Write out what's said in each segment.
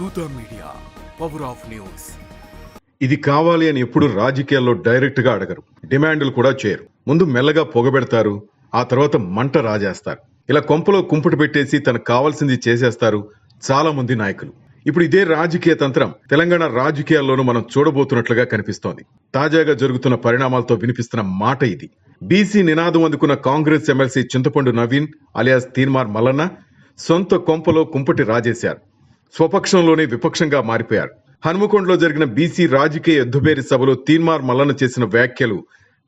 దూత media, power of news. ఇది కావాలి అని ఎప్పుడు రాజకీయాల్లో డైరెక్ట్ గా అడగరు, డిమాండ్లు కూడా చేయరు. ముందు మెల్లగా పొగబెడతారు, ఆ తర్వాత మంట రాజేస్తారు. ఇలా కొంపలో కుంపటి పెట్టేసి తనకు కావాల్సింది చేసేస్తారు చాలా మంది నాయకులు. ఇప్పుడు ఇదే రాజకీయ తంత్రం తెలంగాణ రాజకీయాల్లోనూ మనం చూడబోతున్నట్లుగా కనిపిస్తోంది. తాజాగా జరుగుతున్న పరిణామాలతో వినిపిస్తున్న మాట ఇది. బీసీ నినాదం అందుకున్న కాంగ్రెస్ ఎమ్మెల్సీ చింతపండు నవీన్ అలియాస్ తీన్మార్ మల్లన్న సొంత కొంపలో కుంపటి రాజేశారు. స్వపక్షంలోనే విపక్షంగా మారిపోయారు. హనుమకొండలో జరిగిన బీసీ రాజకీయ ఎద్దుబేరి సభలో తీన్మార్ మల్లన్న చేసిన వ్యాఖ్యలు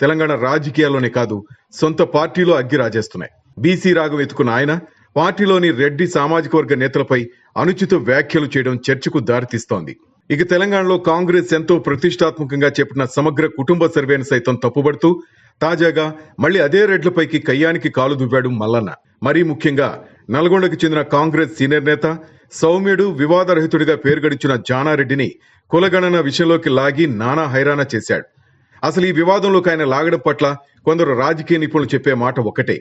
తెలంగాణ రాజకీయాల్లోనే కాదు, సొంత పార్టీలో అగ్గి రాజేస్తున్నాయి. బీసీ రాగం ఎత్తుకున్న ఆయన పార్టీలోని రెడ్డి సామాజిక వర్గ నేతలపై అనుచిత వ్యాఖ్యలు చేయడం చర్చకు దారితీస్తోంది. ఇక తెలంగాణలో కాంగ్రెస్ ఎంతో ప్రతిష్టాత్మకంగా చేపట్టిన సమగ్ర కుటుంబ సర్వేను సైతం తప్పుబడుతూ తాజాగా మళ్లీ అదే రెడ్లపైకి కయ్యానికి కాలు దువ్వాడు మల్లన్న. మరీ ముఖ్యంగా నల్గొండకు చెందిన కాంగ్రెస్ సీనియర్ నేత సౌమ్యుడు వివాదరహితుడిగా పేరుగడించిన జానారెడ్డిని కులగణన విషయంలోకి లాగి నానా హైరాణ చేశాడు. అసలు ఈ వివాదంలోకి ఆయన లాగడం పట్ల కొందరు రాజకీయ నిపుణులు చెప్పే మాట ఒక్కటే: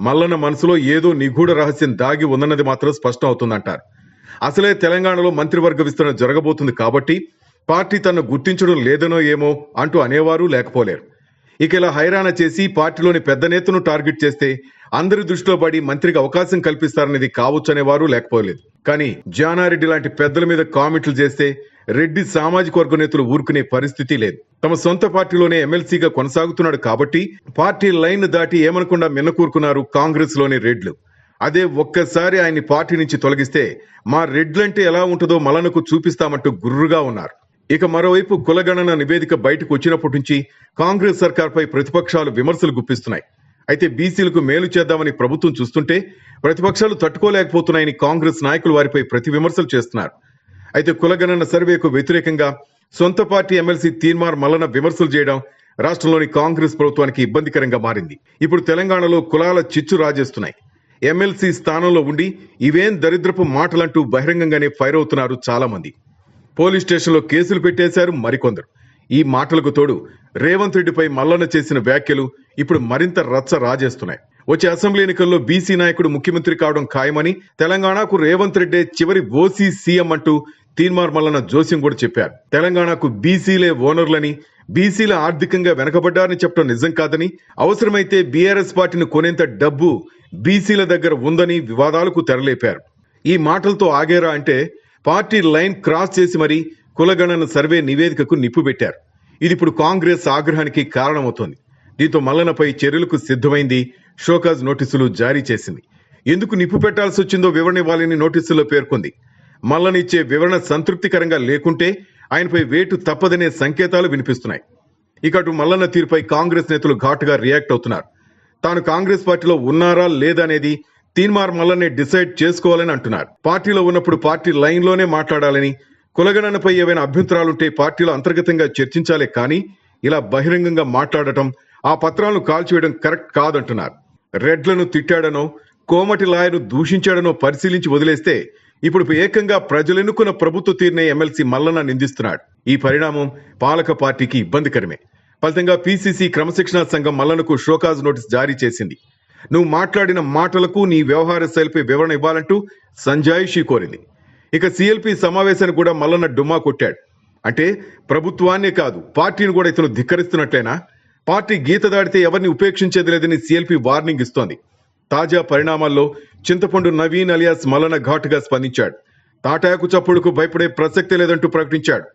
మల్లన్న మనసులో ఏదో నిగూఢ రహస్యం దాగి ఉందన్నది మాత్రం స్పష్టం అవుతుందంటారు. అసలే తెలంగాణలో మంత్రివర్గ విస్తరణ జరగబోతుంది కాబట్టి పార్టీ తనను గుర్తించడం లేదనో ఏమో అంటూ అనేవారు లేకపోలేరు. ఇక ఇలా హైరాణ చేసి పార్టీలోని పెద్ద నేతను టార్గెట్ చేస్తే అందరి దృష్టిలో పడి మంత్రికి అవకాశం కల్పిస్తారనేది కావచ్చనేవారు లేకపోలేదు. కానీ జానారెడ్డి లాంటి పెద్దల మీద కామెంట్లు చేస్తే రెడ్డి సామాజిక వర్గ నేతలు ఊరుకునే పరిస్థితి లేదు. తమ సొంత పార్టీలోనే ఎమ్మెల్సీగా కొనసాగుతున్నాడు కాబట్టి పార్టీ లైన్ దాటి ఏమనకుండా మిన్నకూరుకున్నారు కాంగ్రెస్ లోని రెడ్లు. అదే ఒక్కసారి ఆయన్ని పార్టీ నుంచి తొలగిస్తే మా రెడ్లంటే ఎలా ఉంటుందో మల్లన్నకు చూపిస్తామంటూ గుర్రుగా ఉన్నారు. ఇక మరోవైపు కులగణన నివేదిక బయటకు వచ్చినప్పటి నుంచి కాంగ్రెస్ సర్కార్పై ప్రతిపక్షాలు విమర్శలు గుప్పిస్తున్నాయి. అయితే బీసీలకు మేలు చేద్దామని ప్రభుత్వం చూస్తుంటే ప్రతిపక్షాలు తట్టుకోలేకపోతున్నాయని కాంగ్రెస్ నాయకులు వారిపై ప్రతి విమర్శలు చేస్తున్నారు. అయితే కులగణన సర్వేకు వ్యతిరేకంగా సొంత పార్టీ ఎమ్మెల్సీ తీన్మార్ మల్లన్న విమర్శలు చేయడం రాష్ట్రంలోని కాంగ్రెస్ ప్రభుత్వానికి ఇబ్బందికరంగా మారింది. ఇప్పుడు తెలంగాణలో కులాల చిచ్చు రాజేస్తున్నాయి. ఎమ్మెల్సీ స్థానంలో ఉండి ఇవేం దరిద్రపు మాటలంటూ బహిరంగంగానే ఫైర్ అవుతున్నారు చాలా మంది. పోలీస్ స్టేషన్లో కేసులు పెట్టేశారు మరికొందరు. ఈ మాటలకు తోడు రేవంత్ రెడ్డిపై మల్లన్న చేసిన వ్యాఖ్యలు ఇప్పుడు మరింత రచ్చ రాజేస్తున్నాయి. వచ్చే అసెంబ్లీ ఎన్నికల్లో బీసీ నాయకుడు ముఖ్యమంత్రి కావడం ఖాయమని, తెలంగాణకు రేవంత్ రెడ్డి చివరి ఓసీ సీఎం అంటూ తీన్మార్ మల్లన్న జోస్యం కూడా చెప్పారు. తెలంగాణకు బీసీలే ఓనర్లని, బీసీల ఆర్థికంగా వెనకబడ్డారని చెప్పడం నిజం కాదని, అవసరమైతే బీఆర్ఎస్ పార్టీని కొనేంత డబ్బు బీసీల దగ్గర ఉందని వివాదాలకు తెరలేపారు. ఈ మాటలతో ఆగేరా అంటే పార్టీ లైన్ క్రాస్ చేసి మరీ కులగణన సర్వే నివేదికకు నిప్పు పెట్టారు. ఇది ఇప్పుడు కాంగ్రెస్ ఆగ్రహానికి కారణమవుతోంది. దీంతో మల్లన్నపై చర్యలకు సిద్ధమైంది. షోకాజ్ నోటీసులు జారీ చేసింది. ఎందుకు నిప్పు పెట్టాల్సి వచ్చిందో వివరణ ఇవ్వాలని నోటీసుల్లో పేర్కొంది. మల్లన్న ఇచ్చే వివరణ సంతృప్తికరంగా లేకుంటే ఆయనపై వేటు తప్పదనే సంకేతాలు వినిపిస్తున్నాయి. ఇక అటు మల్లన్న తీరుపై కాంగ్రెస్ నేతలు ఘాటుగా రియాక్ట్ అవుతున్నారు. తాను కాంగ్రెస్ పార్టీలో ఉన్నారా లేదా అనేది తీన్మార్ మల్లన్నే డిసైడ్ చేసుకోవాలని అంటున్నారు. పార్టీలో ఉన్నప్పుడు పార్టీ లైన్లోనే మాట్లాడాలని, కులగణనపై ఏవైనా అభ్యంతరాలుంటే పార్టీలో అంతర్గతంగా చర్చించాలే కానీ ఇలా బహిరంగంగా మాట్లాడటం, ఆ పత్రాలను కాల్చివేయడం కరెక్ట్ కాదంటున్నారు. రెడ్లను తిట్టాడనో, కోమటి లాయర్ను దూషించాడనో పరిశీలించి వదిలేస్తే ఇప్పుడు ఏకంగా ప్రజలెన్నుకున్న ప్రభుత్వ తీరునే ఎమ్మెల్సీ మల్లన్న నిందిస్తున్నాడు. ఈ పరిణామం పాలక పార్టీకి ఇబ్బందికరమే. ఫలితంగా పీసీసీ క్రమశిక్షణా సంఘం మల్లన్నకు షోకాజ్ నోటీస్ జారీ చేసింది. నువ్వు మాట్లాడిన మాటలకు నీ వ్యవహార శైలిపై వివరణ ఇవ్వాలంటూ సంజాయిషీ కోరింది. ఇక సీఎల్పీ సమావేశాన్ని కూడా మల్లన్న డుమ్మా కొట్టాడు. అంటే ప్రభుత్వాన్నే కాదు పార్టీని కూడా ఇతను ధిక్కరిస్తున్నట్లేనా? పార్టీ గీత దాడితే ఎవరిని ఉపేక్షించేది లేదని సీఎల్పీ వార్నింగ్ ఇస్తోంది. తాజా పరిణామాల్లో చింతపండు నవీన్ అలియాస్ మల్లన్న ఘాటుగా స్పందించాడు. తాటాకు చప్పుడుకు భయపడే ప్రసక్తే లేదంటూ ప్రకటించాడు.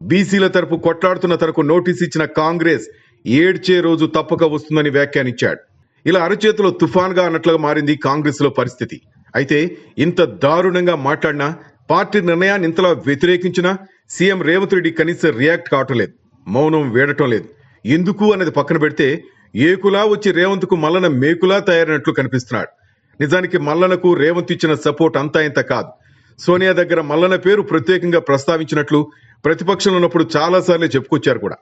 బీసీల తరపు కొట్లాడుతున్న తనకు నోటీస్ ఇచ్చిన కాంగ్రెస్ ఏడ్చే రోజు తప్పక వస్తుందని వ్యాఖ్యానించాడు. ఇలా అరచేతిలో తుఫాన్గా అన్నట్లుగా మారింది కాంగ్రెస్ లో పరిస్థితి. అయితే ఇంత దారుణంగా మాట్లాడినా, పార్టీ నిర్ణయాన్ని ఇంతలా వ్యతిరేకించినా సీఎం రేవంత్ రెడ్డి కనీసం రియాక్ట్ కావటం లేదు, మౌనం వేడటం లేదు. ఎందుకు అనేది పక్కన పెడితే ఏకులా వచ్చి రేవంత్ కు మల్లన్న మేకులా తయారైనట్లు కనిపిస్తున్నాడు. నిజానికి మల్లన్నకు రేవంత్ ఇచ్చిన సపోర్ట్ అంతా ఇంత కాదు. సోనియా దగ్గర మల్లన్న పేరు ప్రత్యేకంగా ప్రస్తావించినట్లు ప్రతిపక్షంలో ఉన్నప్పుడు చాలాసార్లు చెప్పుకొచ్చారు కూడా.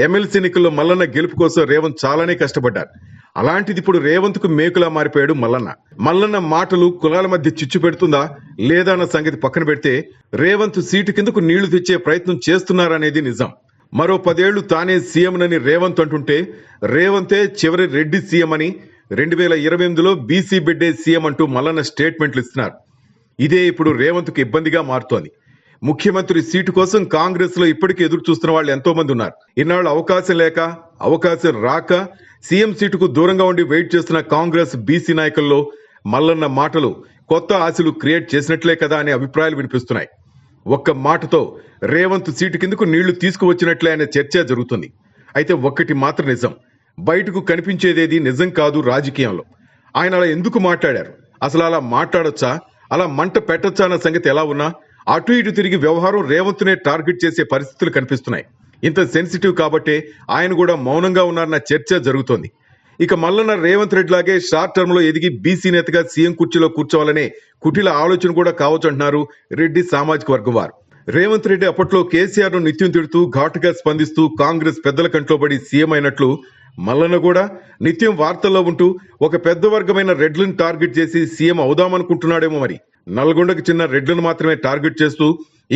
ఎమ్మెల్సీ ఎన్నికల్లో మల్లన్న గెలుపు కోసం రేవంత్ చాలానే కష్టపడ్డారు. అలాంటిది ఇప్పుడు రేవంత్ కు మేకులా మారిపోయాడు మల్లన్న. మల్లన్న మాటలు కులాల మధ్య చిచ్చు పెడుతుందా లేదా అన్న సంగతి పక్కన పెడితే రేవంత్ సీటు కిందకు నీళ్లు తెచ్చే ప్రయత్నం చేస్తున్నారనేది నిజం. మరో 10 ఏళ్లు తానే సీఎంనని రేవంత్ అంటుంటే రేవంతే చివరి రెడ్డి సీఎం అని 2028లో బీసీ బిడ్డే సీఎం అంటూ మల్లన్న స్టేట్మెంట్లు ఇస్తున్నారు. ఇదే ఇప్పుడు రేవంత్ కు ఇబ్బందిగా మారుతోంది. ముఖ్యమంత్రి సీటు కోసం కాంగ్రెస్ లో ఇప్పటికీ ఎదురు చూస్తున్న వాళ్ళు ఎంతో మంది ఉన్నారు. ఇన్నాళ్ళు అవకాశం లేక, అవకాశం రాక సీఎం సీటుకు దూరంగా ఉండి వెయిట్ చేస్తున్న కాంగ్రెస్ బీసీ నాయకుల్లో మల్లన్న మాటలు కొత్త ఆశలు క్రియేట్ చేసినట్లే కదా అనే అభిప్రాయాలు వినిపిస్తున్నాయి. ఒక్క మాటతో రేవంత్ సీటు కిందకు నీళ్లు తీసుకువచ్చినట్లే అనే చర్చ జరుగుతుంది. అయితే ఒక్కటి మాత్రం నిజం, బయటకు కనిపించేదేది నిజం కాదు రాజకీయంలో. ఆయన అలా ఎందుకు మాట్లాడారు, అసలు అలా మాట్లాడొచ్చా, అలా మంట పెట్టొచ్చా అన్న సంగతి ఎలా ఉన్నా అటు ఇటు తిరిగి వ్యవహారం రేవంత్నే టార్గెట్ చేసే పరిస్థితులు కనిపిస్తున్నాయి. ఇంత సెన్సిటివ్ కాబట్టే ఆయన కూడా మౌనంగా ఉన్నారన్న చర్చ జరుగుతోంది. ఇక మల్లన్న రేవంత్ రెడ్డి లాగే షార్ట్ టర్మ్ లో ఎదిగి బీసీ నేతగా సీఎం కుర్చీలో కూర్చోవాలనే కుటిల ఆలోచన కూడా కావచ్చు అంటున్నారు రెడ్డి సామాజిక వర్గం వారు. రేవంత్ రెడ్డి అప్పట్లో కేసీఆర్ ను నిత్యం తిడుతూ ఘాటుగా స్పందిస్తూ కాంగ్రెస్ పెద్దల కంట్లో పడి సీఎం అయినట్లు మల్లన్న కూడా నిత్యం వార్తల్లో ఉంటూ ఒక పెద్ద వర్గమైన రెడ్లను టార్గెట్ చేసి సీఎం అవుదామనుకుంటున్నాడేమో. మరి నల్గొండకు చిన్న రెడ్లను మాత్రమే టార్గెట్ చేస్తూ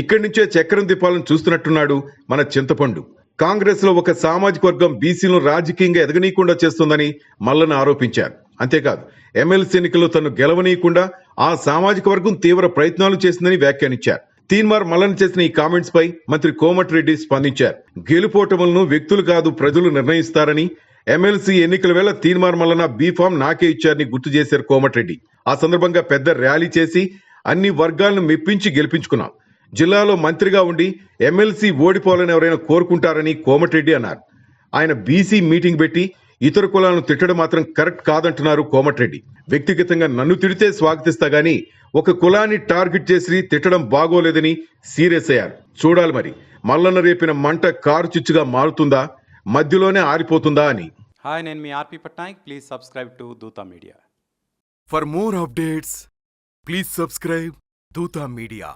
ఇక్కడి నుంచే చక్రం తిప్పాలని చూస్తున్నట్టున్నాడు మన చింతపండు. కాంగ్రెస్ లో ఒక సామాజిక వర్గం బీసీలను రాజకీయంగా ఎదగనీయకుండా చేస్తుందని మల్లన్న ఆరోపించారు. అంతేకాదు ఎమ్మెల్సీ ఎన్నికల్లో తను గెలవనీయకుండా ఆ సామాజిక వర్గం తీవ్ర ప్రయత్నాలు చేసిందని వ్యాఖ్యానించారు. తీన్మార్ మల్లన్న చేసిన ఈ కామెంట్స్ పై మంత్రి కోమటిరెడ్డి స్పందించారు. గెలుపోటములను వ్యక్తులు కాదు ప్రజలు నిర్ణయిస్తారని, ఎమ్మెల్సీ ఎన్నికల వేళ తీన్మార్ మల్లన్న బీఫామ్ నాకే ఇచ్చారని గుర్తు చేశారు కోమటిరెడ్డి. ఆ సందర్భంగా పెద్ద ర్యాలీ చేసి అన్ని వర్గాలను మెప్పించి గెలిపించుకున్నాం. జిల్లాలో మంత్రిగా ఉండి ఎమ్మెల్సీ ఓడిపోవాలని ఎవరైనా కోరుకుంటారని కోమటిరెడ్డి అన్నారు. ఆయన బీసీ మీటింగ్ పెట్టి ఇతర కులాలను తిట్టడం మాత్రం కరెక్ట్ కాదంటున్నారు కోమటిరెడ్డి. వ్యక్తిగతంగా నన్ను తిడితే స్వాగతిస్తా గానీ ఒక కులాన్ని టార్గెట్ చేసి తిట్టడం బాగోలేదని సీరియస్ అయ్యారు. చూడాలి మరి మల్లన్న రేపిన మంట కారు చిచ్చుగా మారుతుందా, మధ్యలోనే ఆరిపోతుందా అని. హాయ్, నేను మీ RP Patnaik. Please subscribe to Dootha media. For more updates, please subscribe Dutta Media.